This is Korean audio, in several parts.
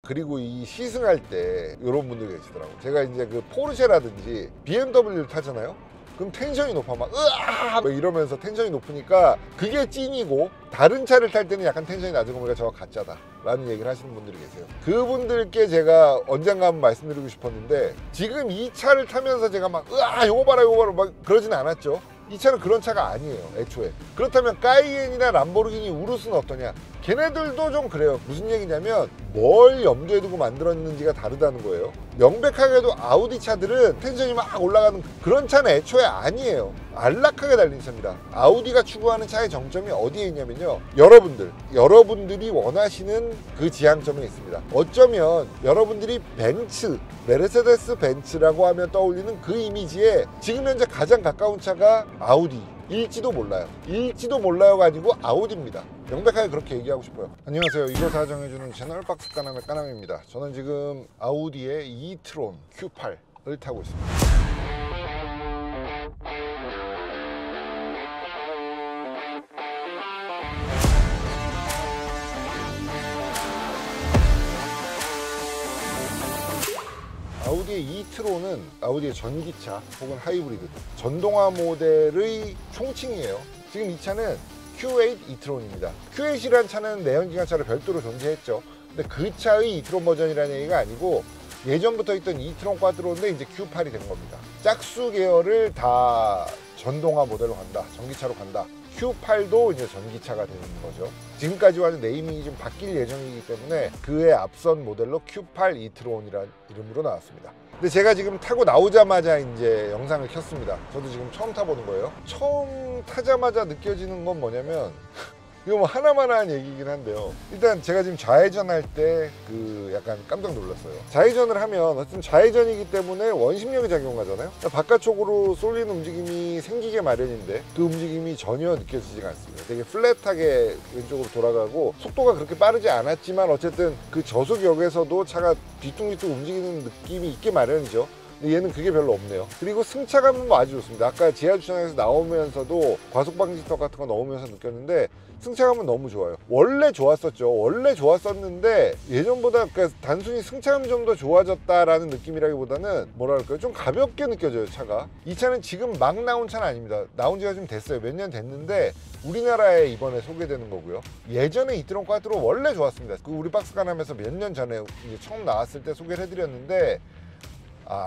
그리고 이 시승할 때 이런 분들 계시더라고요. 제가 이제 그 포르쉐라든지 BMW를 타잖아요. 그럼 텐션이 높아 막 으아 막 이러면서 텐션이 높으니까 그게 찐이고, 다른 차를 탈 때는 약간 텐션이 낮은 거 보니까 저거 가짜다 라는 얘기를 하시는 분들이 계세요. 그분들께 제가 언젠가 한번 말씀드리고 싶었는데, 지금 이 차를 타면서 제가 막 으아 요거 봐라 요거 봐라 막 그러진 않았죠. 이 차는 그런 차가 아니에요, 애초에. 그렇다면 까이엔이나 람보르기니 우루스는 어떠냐? 걔네들도 좀 그래요. 무슨 얘기냐면 뭘 염두에 두고 만들었는지가 다르다는 거예요. 명백하게도 아우디 차들은 텐션이 막 올라가는 그런 차는 애초에 아니에요. 안락하게 달린 차입니다. 아우디가 추구하는 차의 정점이 어디에 있냐면요, 여러분들이 원하시는 그 지향점에 있습니다. 어쩌면 여러분들이 벤츠, 메르세데스 벤츠라고 하면 떠올리는 그 이미지에 지금 현재 가장 가까운 차가 아우디일지도 몰라요. 일지도 몰라요가 아니고 아우디입니다. 명백하게 그렇게 얘기하고 싶어요. 안녕하세요. 이거 사정해주는 채널 박스 까남의 까남입니다. 저는 지금 아우디의 이트론 Q8을 타고 있습니다. 아우디의 이트론은 아우디의 전기차 혹은 하이브리드 전동화 모델의 총칭이에요. 지금 이 차는 Q8 이트론입니다. Q8이라는 차는 내연기관차로 별도로 존재했죠. 근데 그 차의 이트론 버전이라는 얘기가 아니고 예전부터 있던 이트론 꽈트로인데 이제 Q8이 된 겁니다. 짝수 계열을 다 전동화 모델로 간다, 전기차로 간다. Q8도 이제 전기차가 되는 거죠. 지금까지와는 네이밍이 좀 바뀔 예정이기 때문에 그에 앞선 모델로 Q8 이트론이라는 이름으로 나왔습니다. 근데 제가 지금 타고 나오자마자 이제 영상을 켰습니다. 저도 지금 처음 타보는 거예요. 처음 타자마자 느껴지는 건 뭐냐면 이거 뭐 하나만한 얘기긴 한데요. 일단 제가 지금 좌회전할 때 그 약간 깜짝 놀랐어요. 좌회전을 하면 어쨌든 좌회전이기 때문에 원심력이 작용하잖아요. 바깥쪽으로 쏠리는 움직임이 생기게 마련인데 그 움직임이 전혀 느껴지지가 않습니다. 되게 플랫하게 왼쪽으로 돌아가고 속도가 그렇게 빠르지 않았지만 어쨌든 그 저속역에서도 차가 뒤뚱뒤뚱 움직이는 느낌이 있게 마련이죠. 근데 얘는 그게 별로 없네요. 그리고 승차감은 뭐 아주 좋습니다. 아까 지하주차장에서 나오면서도 과속방지턱 같은 거 넣으면서 느꼈는데 승차감은 너무 좋아요. 원래 좋았었죠. 원래 좋았었는데 예전보다 그러니까 단순히 승차감이 좀 더 좋아졌다라는 느낌이라기보다는 뭐랄까요, 좀 가볍게 느껴져요, 차가. 이 차는 지금 막 나온 차는 아닙니다. 나온 지가 좀 됐어요. 몇 년 됐는데 우리나라에 이번에 소개되는 거고요. 예전에 이트론 꽈트로 원래 좋았습니다. 그 우리 박스관하면서 몇 년 전에 이제 처음 나왔을 때 소개를 해드렸는데,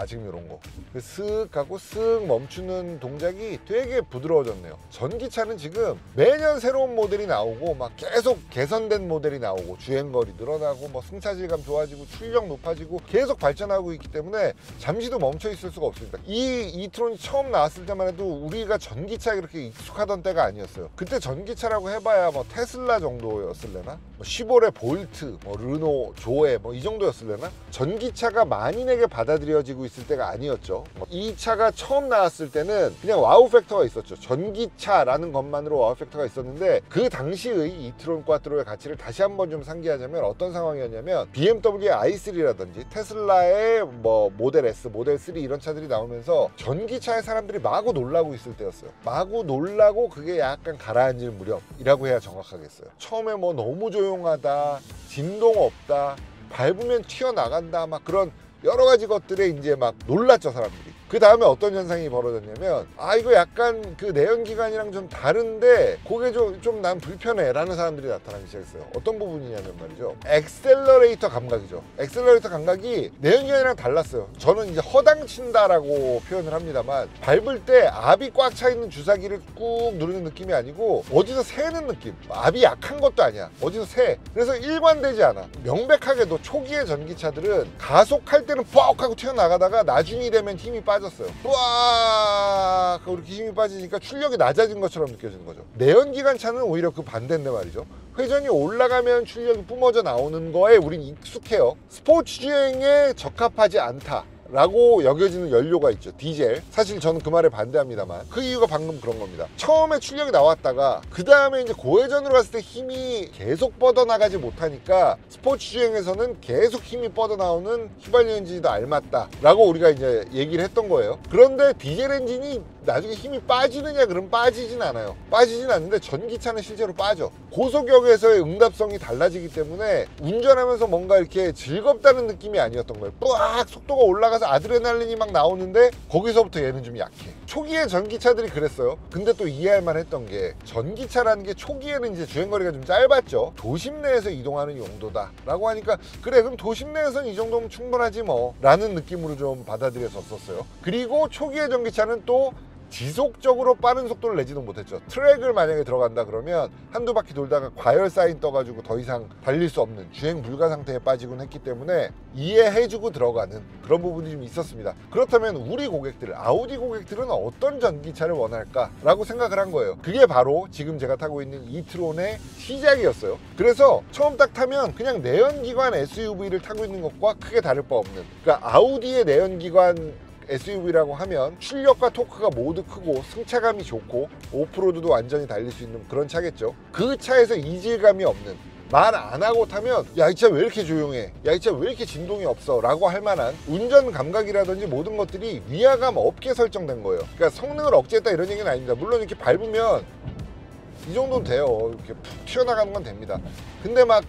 지금 이런 거 슥 가고 슥 멈추는 동작이 되게 부드러워졌네요. 전기차는 지금 매년 새로운 모델이 나오고 막 계속 개선된 모델이 나오고 주행거리 늘어나고 뭐 승차질감 좋아지고 출력 높아지고 계속 발전하고 있기 때문에 잠시도 멈춰 있을 수가 없습니다. 이 이트론이 처음 나왔을 때만 해도 우리가 전기차에 그렇게 익숙하던 때가 아니었어요. 그때 전기차라고 해봐야 뭐 테슬라 정도였을래나, 뭐 시보레 볼트, 뭐 르노 조에 뭐 이 정도였을래나. 전기차가 만인에게 받아들여지고 있을 때가 아니었죠. 이 차가 처음 나왔을 때는 그냥 와우 팩터가 있었죠. 전기차라는 것만으로 와우 팩터가 있었는데 그 당시의 이트론 꽈트로의 가치를 다시 한번 좀 상기하자면 어떤 상황이었냐면 BMW의 i3라든지 테슬라의 뭐 모델 S, 모델 3 이런 차들이 나오면서 전기차에 사람들이 마구 놀라고 있을 때였어요. 마구 놀라고 그게 약간 가라앉을 무렵이라고 해야 정확하겠어요. 처음에 뭐 너무 조용하다, 진동 없다, 밟으면 튀어나간다, 막 그런 여러 가지 것들에 이제 막 놀랐죠, 사람들이. 그 다음에 어떤 현상이 벌어졌냐면 이거 약간 그 내연기관이랑 좀 다른데 그게 좀 난 불편해 라는 사람들이 나타나기 시작했어요. 어떤 부분이냐면 말이죠, 엑셀러레이터 감각이죠. 엑셀러레이터 감각이 내연기관이랑 달랐어요. 저는 이제 허당친다라고 표현을 합니다만 밟을 때 압이 꽉 차 있는 주사기를 꾹 누르는 느낌이 아니고 어디서 새는 느낌. 압이 약한 것도 아니야, 어디서 새. 그래서 일관되지 않아. 명백하게도 초기의 전기차들은 가속할 때는 뻑 하고 튀어나가다가 나중이 되면 힘이 빠졌어요. 뿌악 하고 이렇게 힘이 빠지니까 출력이 낮아진 것처럼 느껴지는 거죠. 내연기관 차는 오히려 그 반대인데 말이죠. 회전이 올라가면 출력이 뿜어져 나오는 거에 우린 익숙해요. 스포츠 주행에 적합하지 않다 라고 여겨지는 연료가 있죠. 디젤. 사실 저는 그 말에 반대합니다만 그 이유가 방금 그런 겁니다. 처음에 출력이 나왔다가 그 다음에 이제 고회전으로 갔을 때 힘이 계속 뻗어나가지 못하니까 스포츠 주행에서는 계속 힘이 뻗어나오는 휘발유 엔진이 더 알맞다 라고 우리가 이제 얘기를 했던 거예요. 그런데 디젤 엔진이 나중에 힘이 빠지느냐 그러면 빠지진 않아요. 빠지진 않는데 전기차는 실제로 빠져. 고속역에서의 응답성이 달라지기 때문에 운전하면서 뭔가 이렇게 즐겁다는 느낌이 아니었던 거예요. 뿌악 속도가 올라가서 아드레날린이 막 나오는데 거기서부터 얘는 좀 약해. 초기에 전기차들이 그랬어요. 근데 또 이해할 만했던 게 전기차라는 게 초기에는 이제 주행거리가 좀 짧았죠. 도심 내에서 이동하는 용도다 라고 하니까 그래 그럼 도심 내에서는 이 정도면 충분하지 뭐 라는 느낌으로 좀 받아들였었어요. 그리고 초기의 전기차는 또 지속적으로 빠른 속도를 내지는 못했죠. 트랙을 만약에 들어간다 그러면 한두 바퀴 돌다가 과열 사인 떠가지고 더 이상 달릴 수 없는 주행 불가 상태에 빠지곤 했기 때문에 이해해주고 들어가는 그런 부분이 좀 있었습니다. 그렇다면 우리 고객들, 아우디 고객들은 어떤 전기차를 원할까 라고 생각을 한 거예요. 그게 바로 지금 제가 타고 있는 이트론의 시작이었어요. 그래서 처음 딱 타면 그냥 내연기관 SUV를 타고 있는 것과 크게 다를 바 없는, 그러니까 아우디의 내연기관 SUV라고 하면 출력과 토크가 모두 크고 승차감이 좋고 오프로드도 완전히 달릴 수 있는 그런 차겠죠. 그 차에서 이질감이 없는, 말 안 하고 타면 야 이 차 왜 이렇게 조용해, 야 이 차 왜 이렇게 진동이 없어 라고 할 만한 운전 감각이라든지 모든 것들이 위화감 없게 설정된 거예요. 그러니까 성능을 억제했다 이런 얘기는 아닙니다. 물론 이렇게 밟으면 이 정도는 돼요. 이렇게 푹 튀어나가는 건 됩니다. 근데 막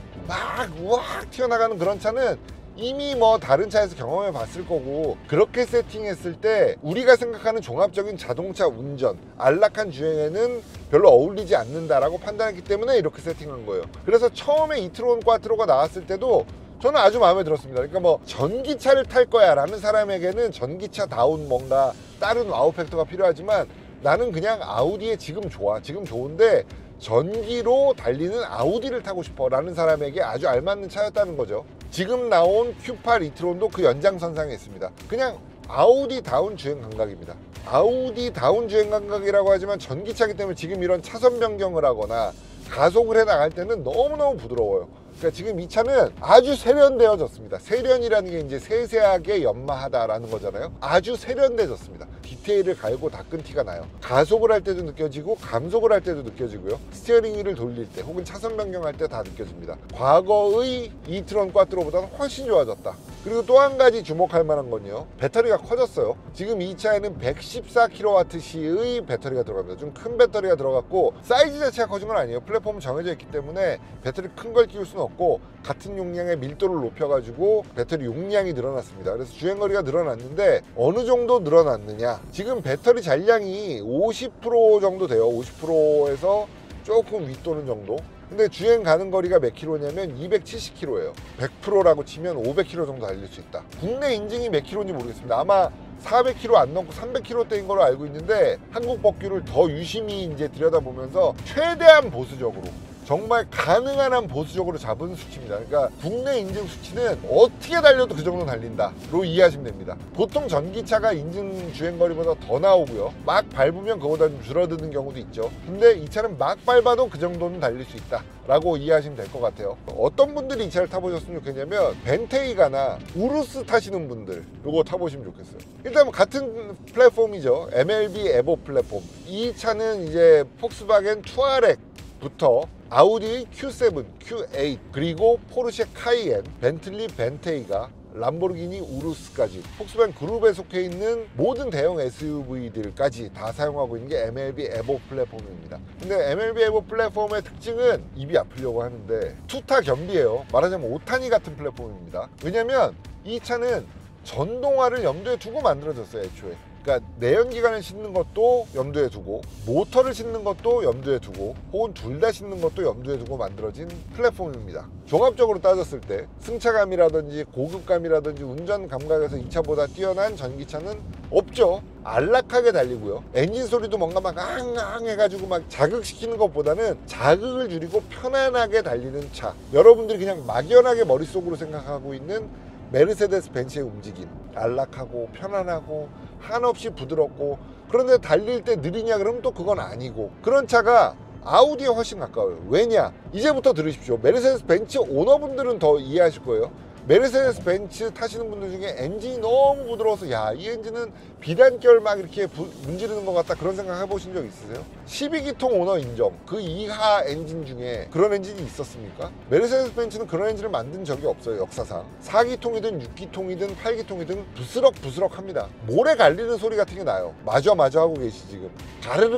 우악 튀어나가는 그런 차는 이미 뭐 다른 차에서 경험해 봤을 거고, 그렇게 세팅했을 때 우리가 생각하는 종합적인 자동차 운전, 안락한 주행에는 별로 어울리지 않는다라고 판단했기 때문에 이렇게 세팅한 거예요. 그래서 처음에 이트론 꽈트로가 나왔을 때도 저는 아주 마음에 들었습니다. 그러니까 뭐 전기차를 탈 거야 라는 사람에게는 전기차다운 뭔가 다른 와우 팩터가 필요하지만, 나는 그냥 아우디에 지금 좋아, 지금 좋은데 전기로 달리는 아우디를 타고 싶어 라는 사람에게 아주 알맞는 차였다는 거죠. 지금 나온 Q8 이트론도 그 연장선상에 있습니다. 그냥 아우디다운 주행 감각입니다. 아우디다운 주행 감각이라고 하지만 전기차이기 때문에 지금 이런 차선 변경을 하거나 가속을 해 나갈 때는 너무너무 부드러워요. 그러니까 지금 이 차는 아주 세련되어졌습니다. 세련이라는 게 이제 세세하게 연마하다라는 거잖아요. 아주 세련되어졌습니다. 디테일을 갈고 닦은 티가 나요. 가속을 할 때도 느껴지고 감속을 할 때도 느껴지고요. 스티어링 휠을 돌릴 때 혹은 차선 변경할 때 다 느껴집니다. 과거의 이트론 꽈트로보다는 훨씬 좋아졌다. 그리고 또 한 가지 주목할 만한 건요, 배터리가 커졌어요. 지금 이 차에는 114kWh의 배터리가 들어갑니다. 좀 큰 배터리가 들어갔고, 사이즈 자체가 커진 건 아니에요. 플랫폼은 정해져 있기 때문에 배터리 큰 걸 끼울 수는 없고, 같은 용량의 밀도를 높여가지고 배터리 용량이 늘어났습니다. 그래서 주행거리가 늘어났는데 어느 정도 늘어났느냐, 지금 배터리 잔량이 50% 정도 돼요. 50%에서 조금 윗도는 정도. 근데 주행 가는 거리가 몇 킬로냐면 270km예요. 100%라고 치면 500km 정도 달릴 수 있다. 국내 인증이 몇 킬로인지 모르겠습니다. 아마 400km 안 넘고 300km대인 걸로 알고 있는데, 한국 법규를 더 유심히 이제 들여다보면서 최대한 보수적으로, 정말 가능한 한 보수적으로 잡은 수치입니다. 그러니까 국내 인증 수치는 어떻게 달려도 그 정도 달린다로 이해하시면 됩니다. 보통 전기차가 인증 주행거리보다 더 나오고요, 막 밟으면 그거보다 좀 줄어드는 경우도 있죠. 근데 이 차는 막 밟아도 그 정도는 달릴 수 있다 라고 이해하시면 될 것 같아요. 어떤 분들이 이 차를 타보셨으면 좋겠냐면, 벤테이가나 우루스 타시는 분들 이거 타보시면 좋겠어요. 일단 같은 플랫폼이죠. MLB 에보 플랫폼. 이 차는 이제 폭스바겐 투아렉부터 아우디 Q7, Q8, 그리고 포르쉐 카이엔, 벤틀리 벤테이가, 람보르기니 우루스까지 폭스바겐 그룹에 속해 있는 모든 대형 SUV들까지 다 사용하고 있는 게 MLB 에보 플랫폼입니다. 근데 MLB 에보 플랫폼의 특징은 입이 아프려고 하는데 투타 겸비예요. 말하자면 오타니 같은 플랫폼입니다. 왜냐면 이 차는 전동화를 염두에 두고 만들어졌어요, 애초에. 그러니까 내연기관을 싣는 것도 염두에 두고, 모터를 싣는 것도 염두에 두고, 혹은 둘 다 싣는 것도 염두에 두고 만들어진 플랫폼입니다. 종합적으로 따졌을 때 승차감이라든지 고급감이라든지 운전 감각에서 이 차보다 뛰어난 전기차는 없죠. 안락하게 달리고요, 엔진 소리도 뭔가 막 앙앙 해가지고 막 자극시키는 것보다는 자극을 줄이고 편안하게 달리는 차. 여러분들이 그냥 막연하게 머릿속으로 생각하고 있는 메르세데스 벤츠의 움직임, 안락하고 편안하고 한없이 부드럽고, 그런데 달릴 때 느리냐 그러면 또 그건 아니고, 그런 차가 아우디에 훨씬 가까워요. 왜냐? 이제부터 들으십시오. 메르세데스 벤츠 오너분들은 더 이해하실 거예요. 메르세데스 벤츠 타시는 분들 중에 엔진이 너무 부드러워서 야, 이 엔진은 비단결 막 이렇게 문지르는 것 같다 그런 생각 해보신 적 있으세요? 12기통 오너 인정. 그 이하 엔진 중에 그런 엔진이 있었습니까? 메르세데스 벤츠는 그런 엔진을 만든 적이 없어요, 역사상. 4기통이든 6기통이든 8기통이든 부스럭부스럭합니다. 모래 갈리는 소리 같은 게 나요. 마저 하고 계시 지금.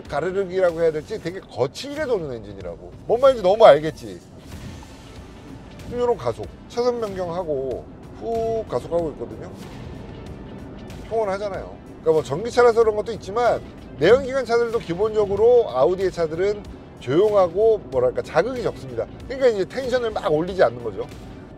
가르륵이라고 해야 될지 되게 거칠게 도는 엔진이라고. 뭔 말인지 너무 알겠지? 이런 가속, 차선 변경하고 훅 가속하고 있거든요. 평온하잖아요. 그러니까 뭐 전기차라서 그런 것도 있지만 내연기관 차들도 기본적으로 아우디의 차들은 조용하고 뭐랄까 자극이 적습니다. 그러니까 이제 텐션을 막 올리지 않는 거죠.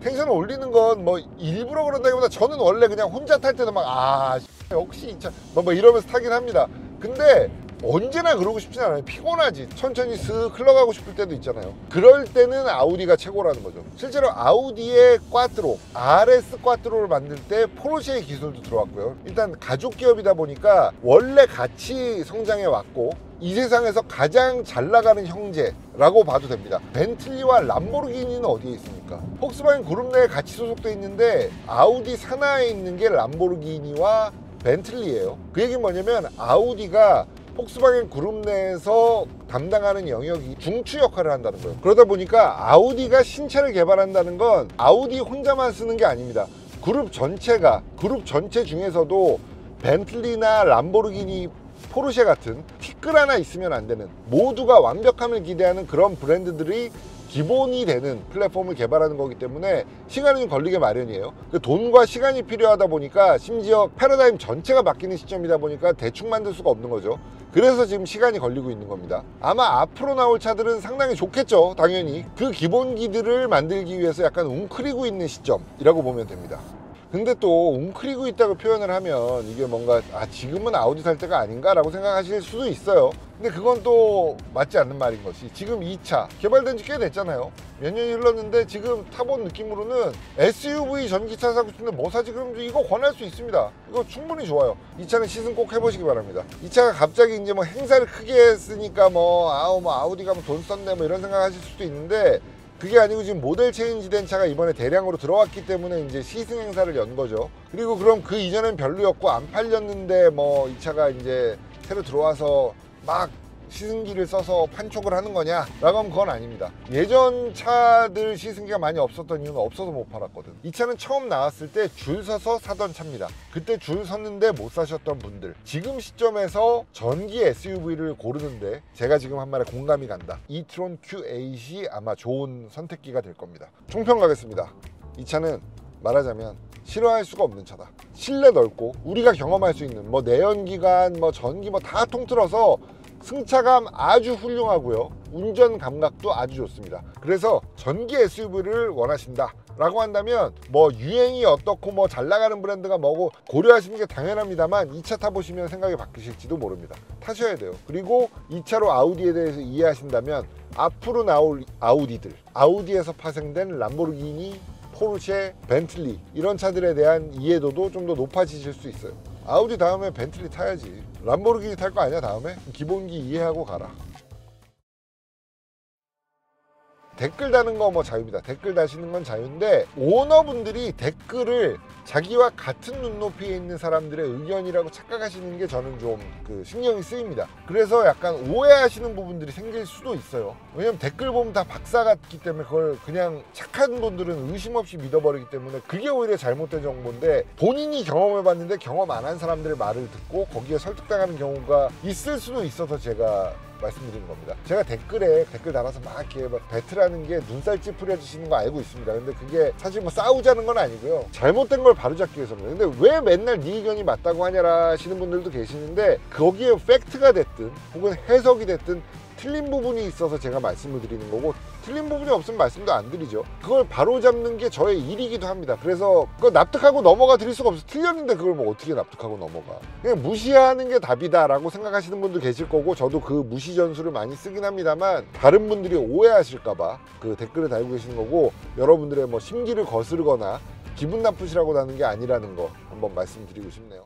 텐션을 올리는 건 뭐 일부러 그런다기보다 저는 원래 그냥 혼자 탈 때도 막 역시 이 차 뭐 이러면서 타긴 합니다. 근데 언제나 그러고 싶진 않아요. 피곤하지. 천천히 슥 흘러가고 싶을 때도 있잖아요. 그럴 때는 아우디가 최고라는 거죠. 실제로 아우디의 꽈트로, RS 꽈트로를 만들 때 포르쉐의 기술도 들어왔고요. 일단 가족 기업이다 보니까 원래 같이 성장해 왔고 이 세상에서 가장 잘 나가는 형제라고 봐도 됩니다. 벤틀리와 람보르기니는 어디에 있습니까? 폭스바겐 그룹 내에 같이 소속돼 있는데 아우디 산하에 있는 게 람보르기니와 벤틀리예요. 그 얘기는 뭐냐면 아우디가 폭스바겐 그룹 내에서 담당하는 영역이 중추 역할을 한다는 거예요. 그러다 보니까 아우디가 신차를 개발한다는 건 아우디 혼자만 쓰는 게 아닙니다. 그룹 전체 중에서도 벤틀리나 람보르기니, 포르쉐 같은 티끌 하나 있으면 안 되는, 모두가 완벽함을 기대하는 그런 브랜드들이 기본이 되는 플랫폼을 개발하는 거기 때문에 시간이 좀 걸리게 마련이에요. 그 돈과 시간이 필요하다 보니까, 심지어 패러다임 전체가 바뀌는 시점이다 보니까 대충 만들 수가 없는 거죠. 그래서 지금 시간이 걸리고 있는 겁니다. 아마 앞으로 나올 차들은 상당히 좋겠죠. 당연히 그 기본기들을 만들기 위해서 약간 웅크리고 있는 시점이라고 보면 됩니다. 근데 또 웅크리고 있다고 표현을 하면 이게 뭔가 지금은 아우디 살 때가 아닌가 라고 생각하실 수도 있어요. 근데 그건 또 맞지 않는 말인 것이, 지금 이 차 개발된 지 꽤 됐잖아요. 몇 년이 흘렀는데 지금 타본 느낌으로는 SUV 전기차 사고 싶은데 뭐 사지? 그럼 이거 권할 수 있습니다. 이거 충분히 좋아요. 이 차는 시승 꼭 해보시기 바랍니다. 이 차가 갑자기 이제 뭐 행사를 크게 했으니까 아우디가 뭐 돈 썼네 뭐 이런 생각 하실 수도 있는데, 그게 아니고 지금 모델 체인지 된 차가 이번에 대량으로 들어왔기 때문에 이제 시승 행사를 연 거죠. 그리고 그럼 그 이전엔 별로였고 안 팔렸는데 뭐 이 차가 이제 새로 들어와서 막 시승기를 써서 판촉을 하는 거냐 라고 하면 그건 아닙니다. 예전 차들 시승기가 많이 없었던 이유는 없어서 못 팔았거든. 이 차는 처음 나왔을 때 줄 서서 사던 차입니다. 그때 줄 섰는데 못 사셨던 분들, 지금 시점에서 전기 SUV를 고르는데 제가 지금 한 말에 공감이 간다. 이트론 Q8이 아마 좋은 선택기가 될 겁니다. 총평 가겠습니다. 이 차는 말하자면 싫어할 수가 없는 차다. 실내 넓고 우리가 경험할 수 있는 뭐 내연기관, 뭐 전기 뭐 다 통틀어서 승차감 아주 훌륭하고요. 운전 감각도 아주 좋습니다. 그래서 전기 SUV를 원하신다 라고 한다면 뭐 유행이 어떻고 뭐 잘 나가는 브랜드가 뭐고 고려하시는 게 당연합니다만, 이 차 타보시면 생각이 바뀌실지도 모릅니다. 타셔야 돼요. 그리고 이 차로 아우디에 대해서 이해하신다면 앞으로 나올 아우디들, 아우디에서 파생된 람보르기니, 포르쉐, 벤틀리 이런 차들에 대한 이해도도 좀 더 높아지실 수 있어요. 아우디 다음에 벤틀리 타야지. 람보르기니 탈 거 아니야 다음에? 기본기 이해하고 가라. 댓글 다는 거 뭐 자유입니다. 댓글 다시는 건 자유인데, 오너분들이 댓글을 자기와 같은 눈높이에 있는 사람들의 의견이라고 착각하시는 게 저는 좀 신경이 쓰입니다. 그래서 약간 오해하시는 부분들이 생길 수도 있어요. 왜냐면 댓글 보면 다 박사 같기 때문에 그걸 그냥 착한 분들은 의심 없이 믿어버리기 때문에 그게 오히려 잘못된 정보인데, 본인이 경험해봤는데 경험 안 한 사람들의 말을 듣고 거기에 설득당하는 경우가 있을 수도 있어서 제가 말씀드리는 겁니다. 제가 댓글에 댓글 달아서 막 이렇게 막 배틀하는 게 눈살 찌푸려지시는 거 알고 있습니다. 근데 그게 사실 뭐 싸우자는 건 아니고요. 잘못된 걸 바로잡기 위해서입니다. 근데 왜 맨날 네 의견이 맞다고 하냐라 하시는 분들도 계시는데, 거기에 팩트가 됐든 혹은 해석이 됐든 틀린 부분이 있어서 제가 말씀을 드리는 거고, 틀린 부분이 없으면 말씀도 안 드리죠. 그걸 바로잡는 게 저의 일이기도 합니다. 그래서 그거 납득하고 넘어가 드릴 수가 없어요. 틀렸는데 그걸 뭐 어떻게 납득하고 넘어가. 그냥 무시하는 게 답이다 라고 생각하시는 분도 계실 거고, 저도 그 무시 전술을 많이 쓰긴 합니다만, 다른 분들이 오해하실까 봐 그 댓글을 달고 계시는 거고, 여러분들의 뭐 심기를 거스르거나 기분 나쁘시라고 하는 게 아니라는 거 한번 말씀드리고 싶네요.